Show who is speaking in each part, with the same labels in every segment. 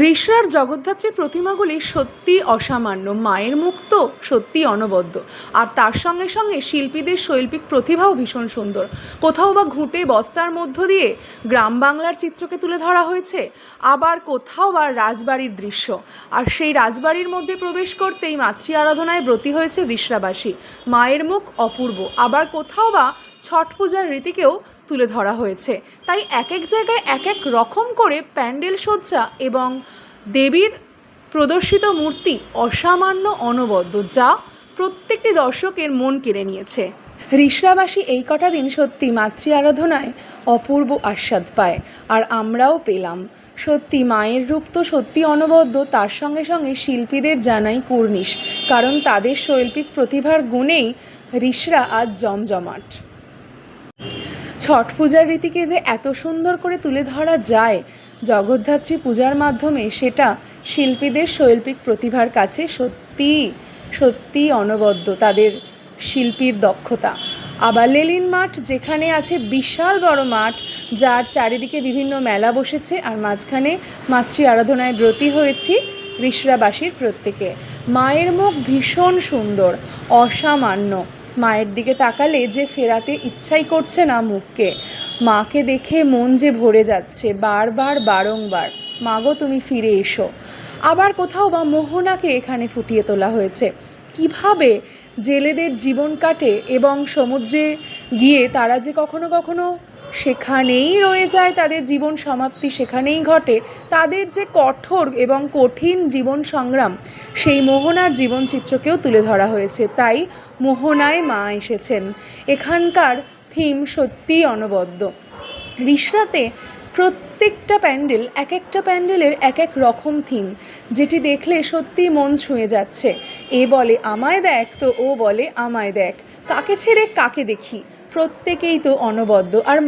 Speaker 1: ঋষরার জগদ্ধাত্রীর প্রতিমাগুলি সত্যি অসামান্য, মায়ের মুখ তো সত্যি অনবদ্য, আর তার সঙ্গে সঙ্গে শিল্পীদের শৈল্পিক প্রতিভাও ভীষণ সুন্দর। কোথাও বা ঘুঁটে বস্তার মধ্য দিয়ে গ্রাম বাংলার চিত্রকে তুলে ধরা হয়েছে, আবার কোথাও বা রাজবাড়ির দৃশ্য, আর সেই রাজবাড়ির মধ্যে প্রবেশ করতেই মাতৃ আরাধনায় ব্রতী হয়েছে ঋষরাবাসী। মায়ের মুখ অপূর্ব, আবার কোথাও বা ছট পূজার রীতিকেও তুলে ধরা হয়েছে। তাই এক এক জায়গায় এক এক রকম করে প্যান্ডেল সজ্জা এবং দেবীর প্রদর্শিত মূর্তি অসামান্য অনবদ্য, যা প্রত্যেকটি দর্শকের মন কেড়ে নিয়েছে। ঋষরাবাসী এই কটা দিন সত্যি মাতৃ আরাধনায় অপূর্ব আস্বাদ পায়, আর আমরাও পেলাম। সত্যি মায়ের রূপ তো সত্যি অনবদ্য, তার সঙ্গে সঙ্গে শিল্পীদের জানাই কুর্নিশ, কারণ তাদের শৈল্পিক প্রতিভার গুণেই ঋষরা আজ জমজমাট। ছট পূজার রীতিকে যে এত সুন্দর করে তুলে ধরা যায় জগদ্ধাত্রী পূজার মাধ্যমে, সেটা শিল্পীদের শৈল্পিক প্রতিভার কাছে সত্যি সত্যি অনবদ্য তাদের শিল্পীর দক্ষতা। আবার লেলিন মাঠ, যেখানে আছে বিশাল বড় মাঠ, যার চারিদিকে বিভিন্ন মেলা বসেছে, আর মাঝখানে মাতৃ আরাধনায় ব্রতী হয়েছি ঋষরাবাসীর প্রত্যেকে। মায়ের মুখ ভীষণ সুন্দর, অসামান্য। মায়ের দিকে তাকালে যে ফেরাতে ইচ্ছাই করছে না মুখকে। মাকে দেখে মন যে ভরে যাচ্ছে বারবার বারংবার, মাগো তুমি ফিরে এসো। আবার কোথাও বা মোহনাকে এখানে ফুটিয়ে তোলা হয়েছে। কিভাবে জেলেদের জীবন কাটে এবং সমুদ্রে গিয়ে তারা যে কখনো কখনো সেখানেই রয়ে যায়, তাদের জীবন সমাপ্তি সেখানেই ঘটে, তাদের যে কঠোর এবং কঠিন জীবন সংগ্রাম, সেই মোহনার জীবনচিত্রকেও তুলে ধরা হয়েছে। তাই মোহনায় মা এসেছেন। এখানকার থিম সত্যিই অনবদ্য। ঋষরাতে প্রত্যেকটা প্যান্ডেল, এক একটা প্যান্ডেলের এক এক রকম থিম, যেটি দেখলে সত্যিই মন ছুঁয়ে যাচ্ছে। এ বলে আমায় দেখ, তো ও বলে আমায় দেখ, কাকে ছেড়ে কাকে দেখি, প্রত্যেকেই তো অনবদ্য। আর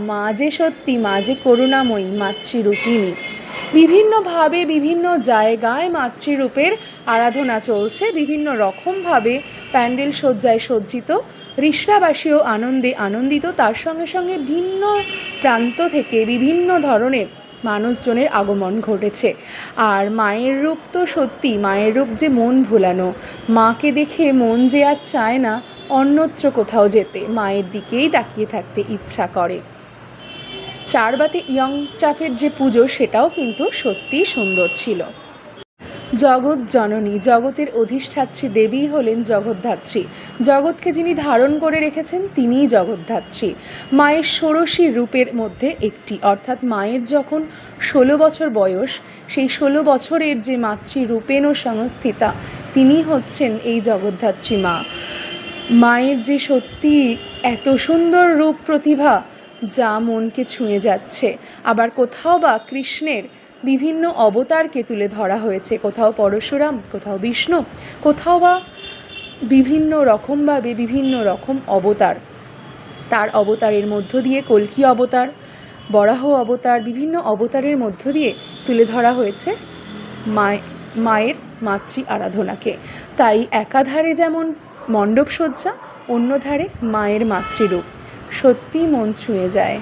Speaker 1: মা যে সত্যি, মা যে করুণাময়ী, মাতৃরূপিণী। বিভিন্নভাবে বিভিন্ন জায়গায় মাতৃরূপের আরাধনা চলছে, বিভিন্ন রকমভাবে প্যান্ডেল সজ্জায় সজ্জিত। ঋষরাবাসীও আনন্দে আনন্দিত, তার সঙ্গে সঙ্গে ভিন্ন প্রান্ত থেকে বিভিন্ন ধরনের মানুষজনের আগমন ঘটেছে। আর মায়ের রূপ তো সত্যি, মায়ের রূপ যে মন ভোলানো। মাকে দেখে মন যে আর চায় না অন্যত্র কোথাও যেতে, মায়ের দিকেই তাকিয়ে থাকতে ইচ্ছা করে। চারবাতে ইয়ং স্টাফের যে পুজো, সেটাও কিন্তু সত্যিই সুন্দর ছিল। জগৎ জননী, জগতের অধিষ্ঠাত্রী দেবী হলেন জগদ্ধাত্রী। জগৎকে যিনি ধারণ করে রেখেছেন তিনিই জগদ্ধাত্রী। মায়ের ষোড়শী রূপের মধ্যে একটি, অর্থাৎ মায়ের যখন 16 বছর বয়স, সেই 16 বছরের যে মাতৃরূপেণ সংস্থিতা, তিনি হচ্ছেন এই জগদ্ধাত্রী মা। মায়ের যে সত্যি এত সুন্দর রূপ প্রতিভা, যা মনকে ছুঁয়ে যাচ্ছে। আবার কোথাও বা কৃষ্ণের বিভিন্ন অবতারকে তুলে ধরা হয়েছে, কোথাও পরশুরাম, কোথাও বিষ্ণু, কোথাও বা বিভিন্ন রকমভাবে বিভিন্ন রকম অবতার। তার অবতারের মধ্য দিয়ে কল্কি অবতার, বরাহ অবতার, বিভিন্ন অবতারের মধ্য দিয়ে তুলে ধরা হয়েছে মায়ের মাতৃ আরাধনাকে। তাই একাধারে যেমন মণ্ডপ সজ্জা, অন্য ধারে মায়ের মাতৃরূপ, সত্যিই মন ছুঁয়ে যায়।